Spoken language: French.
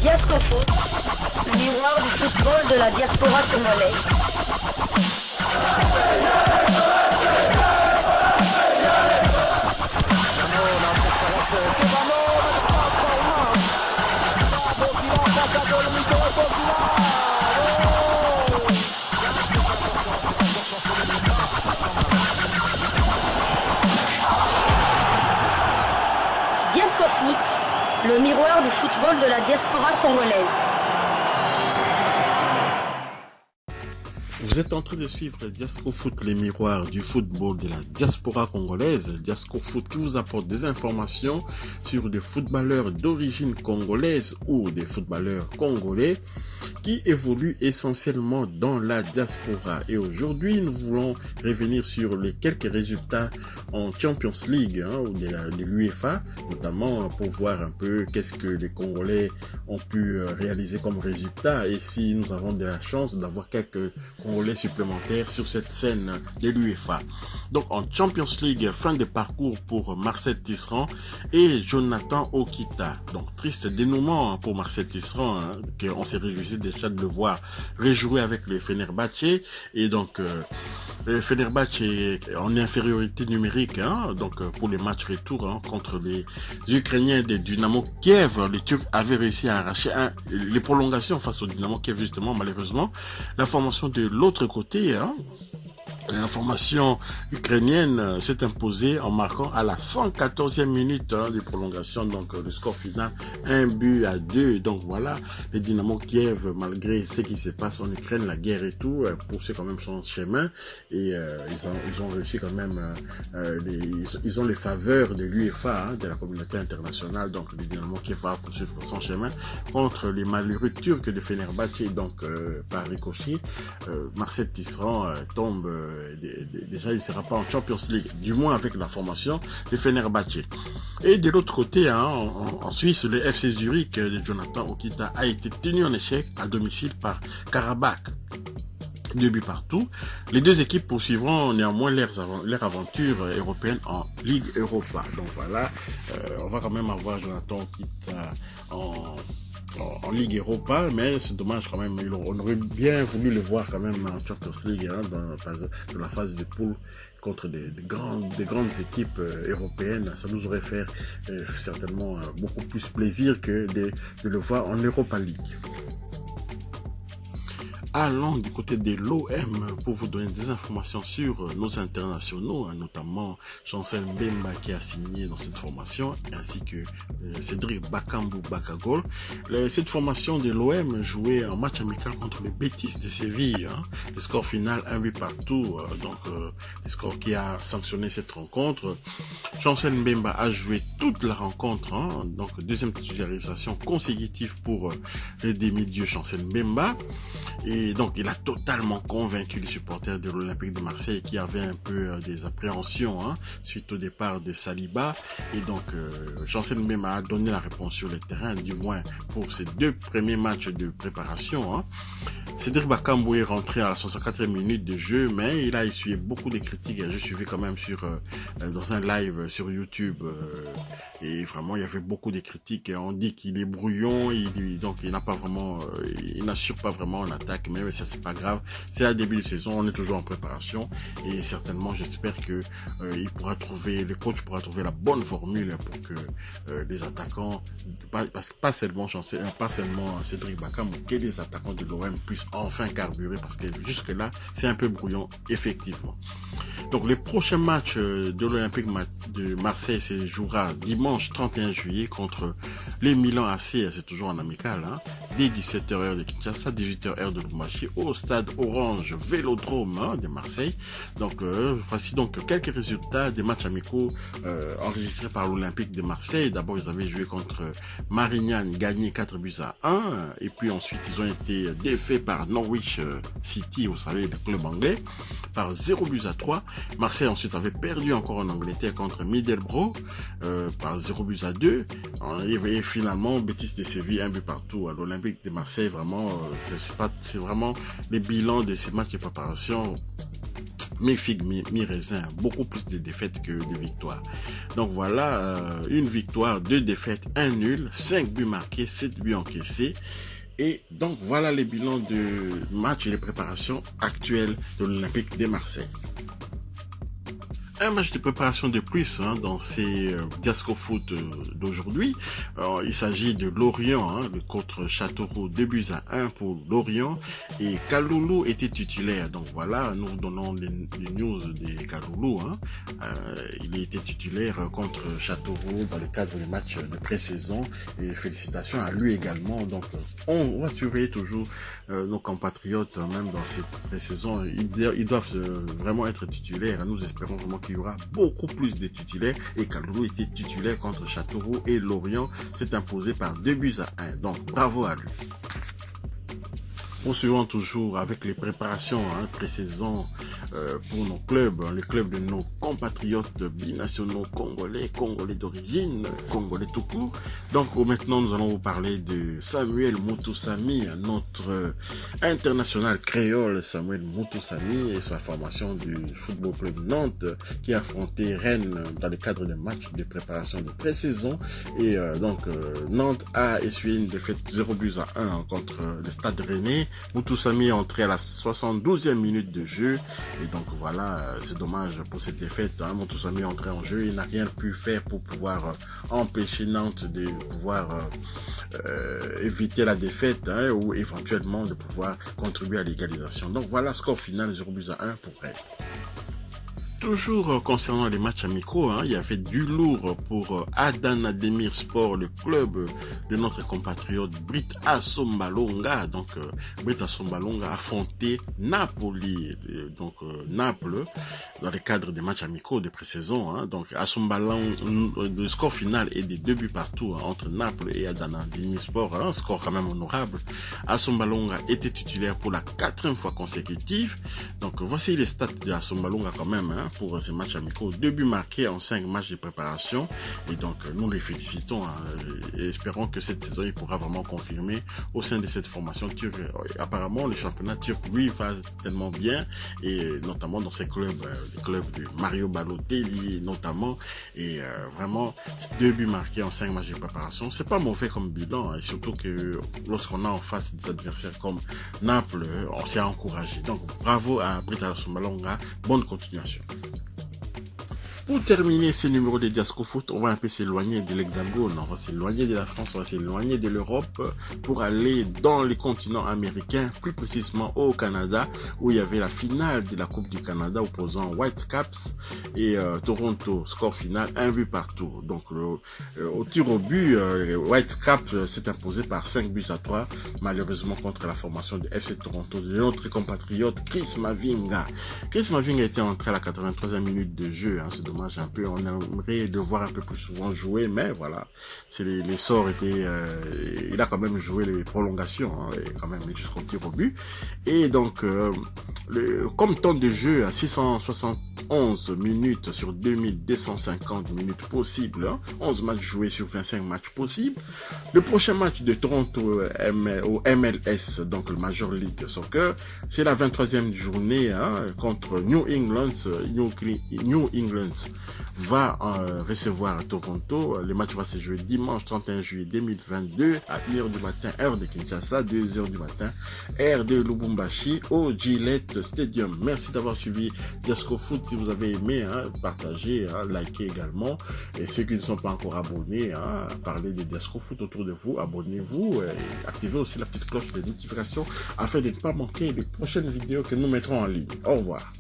Diascofoot, le miroir du football de la diaspora congolaise. Diascofoot, le miroir du football de la diaspora congolaise. Vous êtes en train de suivre Diascofoot, les miroirs du football de la diaspora congolaise. Diascofoot qui vous apporte des informations sur des footballeurs d'origine congolaise ou des footballeurs congolais qui évoluent essentiellement dans la diaspora. Et aujourd'hui, nous voulons revenir sur les quelques résultats en Champions League de l'UEFA, notamment pour voir un peu qu'est-ce que les Congolais ont pu réaliser comme résultat et si nous avons de la chance d'avoir quelques Congolais supplémentaires sur cette scène de l'UEFA. Donc en Champions League, fin de parcours pour Marcel Tisserand et Jonathan Okita. Donc triste dénouement pour Marcel Tisserand, qu'on s'est réjoui déjà de le voir rejouer avec le Fenerbahçe. Et donc le Fenerbahçe est en infériorité numérique donc pour les matchs retour contre les Ukrainiens de Dynamo Kiev. Les Turcs avaient réussi à arracher les prolongations face au Dynamo Kiev justement. Malheureusement, la formation de l'autre côté, la formation ukrainienne s'est imposée en marquant à la 114e minute de prolongation, donc le score final 1-2. Donc voilà, les Dynamo Kiev, malgré ce qui se passe en Ukraine, la guerre et tout, poursuit quand même son chemin et ils ont réussi quand même, ils ont les faveurs de l'UEFA, de la communauté internationale. Donc les Dynamo Kiev va poursuivre son chemin contre les malheureux Turcs de Fenerbahçe. Donc par ricochet, Marcel Tisserand tombe. Déjà, il ne sera pas en Champions League, du moins avec la formation de Fenerbahçe. Et de l'autre côté, en Suisse, le FC Zurich de Jonathan Okita a été tenu en échec à domicile par Karabakh. 2 buts partout. Les deux équipes poursuivront néanmoins leur aventure européenne en Ligue Europa. Donc voilà, on va quand même avoir Jonathan Okita en Ligue Europa, mais c'est dommage quand même. On aurait bien voulu le voir quand même en Champions League, dans la phase de poule contre des grandes équipes européennes. Ça nous aurait fait certainement beaucoup plus plaisir que de le voir en Europa League. Allons du côté de l'OM pour vous donner des informations sur nos internationaux, notamment Chancel Mbemba qui a signé dans cette formation, ainsi que Cédric Bakambu Bakagol. Cette formation de l'OM jouait en match amical contre le Betis de Séville. Le score final 1-8 partout, donc le score qui a sanctionné cette rencontre. Chancel Mbemba a joué toute la rencontre, donc deuxième titularisation consécutive pour le demi-dieu Chancel Mbemba. Et donc, il a totalement convaincu les supporters de l'Olympique de Marseille qui avaient un peu des appréhensions suite au départ de Saliba. Et donc, Chancel Mbemba a donné la réponse sur le terrain, du moins pour ses 2 premiers matchs de préparation. Cédric Bakambu est rentré à la 64e minute de jeu, mais il a essuyé beaucoup de critiques. Je suivi quand même dans un live sur YouTube, et vraiment il y avait beaucoup de critiques. On dit qu'il est brouillon, donc il n'a pas vraiment, il n'assure pas vraiment en attaque, mais ça c'est pas grave. C'est à début de saison, on est toujours en préparation et certainement j'espère que le coach pourra trouver la bonne formule pour que les attaquants, pas seulement Cédric Bakambu, que les attaquants de l'OM puissent enfin carburer, parce que jusque là c'est un peu brouillon effectivement. Donc les prochains matchs de l'Olympique de Marseille se jouera dimanche 31 juillet contre les Milan AC, c'est toujours en amical, dès 17h heure de Kinshasa, 18h heure de Lubumbashi, au stade Orange Vélodrome de Marseille. Donc voici donc quelques résultats des matchs amicaux enregistrés par l'Olympique de Marseille. D'abord ils avaient joué contre Marignane, gagné 4-1, et puis ensuite ils ont été défaits par Norwich City, vous savez, le club anglais, par 0-3. Marseille ensuite avait perdu encore en Angleterre contre Middlesbrough par 0-2. Et finalement, Betis de Séville, 1 but partout. À l'Olympique de Marseille, vraiment, c'est vraiment les bilans de ces matchs de préparation mi-figue, mi-raisin, beaucoup plus de défaites que de victoires. Donc voilà, une victoire, 2 défaites, 1 nul, 5 buts marqués, 7 buts encaissés. Et donc voilà les bilans de match et les préparations actuelles de l'Olympique de Marseille. Un match de préparation de plus dans ces Diasco Foot d'aujourd'hui. Il s'agit de Lorient, contre Châteauroux, 2-1 pour Lorient. Et Kaloulou était titulaire. Donc voilà, nous vous donnons les news de Kaloulou. Il était titulaire contre Châteauroux dans le cadre des matchs de pré-saison. Et félicitations à lui également. Donc on va surveiller toujours nos compatriotes, même dans cette pré-saison. Ils doivent vraiment être titulaires. Nous espérons vraiment qu'il y aura beaucoup plus de titulaires, et Kaloulou était titulaire contre Châteauroux et Lorient s'est imposé par 2-1. Donc bravo à lui. Poursuivons toujours avec les préparations pré-saison pour nos clubs, les clubs de nos compatriotes binationaux congolais d'origine, congolais tout court. Donc maintenant nous allons vous parler de Samuel Moutoussamy, notre international créole Samuel Moutoussamy et sa formation du Football Club Nantes qui a affronté Rennes dans le cadre des matchs de préparation de pré-saison. Et Nantes a essuyé une défaite 0-1 contre le Stade Rennais. Moutoussamy est entré à la 72e minute de jeu. Et donc voilà, c'est dommage pour cette défaite. Moutoussamy est entré en jeu, il n'a rien pu faire pour pouvoir empêcher Nantes de pouvoir éviter la défaite ou éventuellement de pouvoir contribuer à l'égalisation. Donc voilà, score final 0-1 pour Rennes. Toujours concernant les matchs amicaux, il y avait du lourd pour Adana Demirspor, le club de notre compatriote Britt Assombalonga. Donc Britt Assombalonga a affronté Napoli, Naples, dans le cadre des matchs amicaux de pré-saison. Donc Assombalonga, le score final est de 2 buts partout entre Naples et Adana Demirspor, un score quand même honorable. Assombalonga était titulaire pour la 4e fois consécutive. Donc voici les stats de Assombalonga quand même pour ces matchs amicaux. 2 buts marqués en 5 matchs de préparation. Et donc nous les félicitons et espérons que cette saison il pourra vraiment confirmer au sein de cette formation turque. Apparemment le championnat turc lui va tellement bien, et notamment dans ces clubs, les clubs de Mario Balotelli notamment, et vraiment 2 buts marqués en 5 matchs de préparation, c'est pas mauvais comme bilan, et surtout que lorsqu'on a en face des adversaires comme Naples, on s'est encouragé. Donc bravo à Britt Assombalonga, bonne continuation. Pour terminer ce numéro de Diasco Foot, on va un peu s'éloigner de l'Hexagone, on va s'éloigner de la France, on va s'éloigner de l'Europe pour aller dans les continents américains, plus précisément au Canada, où il y avait la finale de la Coupe du Canada opposant Whitecaps et Toronto. Score final 1 but partout. Donc au tir au but, Whitecaps s'est imposé par 5-3, malheureusement contre la formation de FC Toronto de notre compatriote Chris Mavinga. Chris Mavinga était entré à la 83e minute de jeu, c'est dommage un peu, on aimerait le voir un peu plus souvent jouer, mais voilà, c'est les sorts étaient, il a quand même joué les prolongations, et quand même jusqu'au tir au but. Et donc comme temps de jeu à 671 minutes sur 2250 minutes possibles, 11 matchs joués sur 25 matchs possibles. Le prochain match de Toronto au MLS, donc le Major League Soccer, c'est la 23e journée contre New England va recevoir Toronto. Le match va se jouer dimanche 31 juillet 2022 à 1h du matin, heure de Kinshasa, 2h du matin, heure de Lubumbashi, au Gillette Stadium. Merci d'avoir suivi Diasco Foot. Si vous avez aimé, partagez, likez également. Et ceux qui ne sont pas encore abonnés, parlez de Diasco Foot autour de vous, abonnez-vous et activez aussi la petite cloche de notification afin de ne pas manquer les prochaines vidéos que nous mettrons en ligne. Au revoir.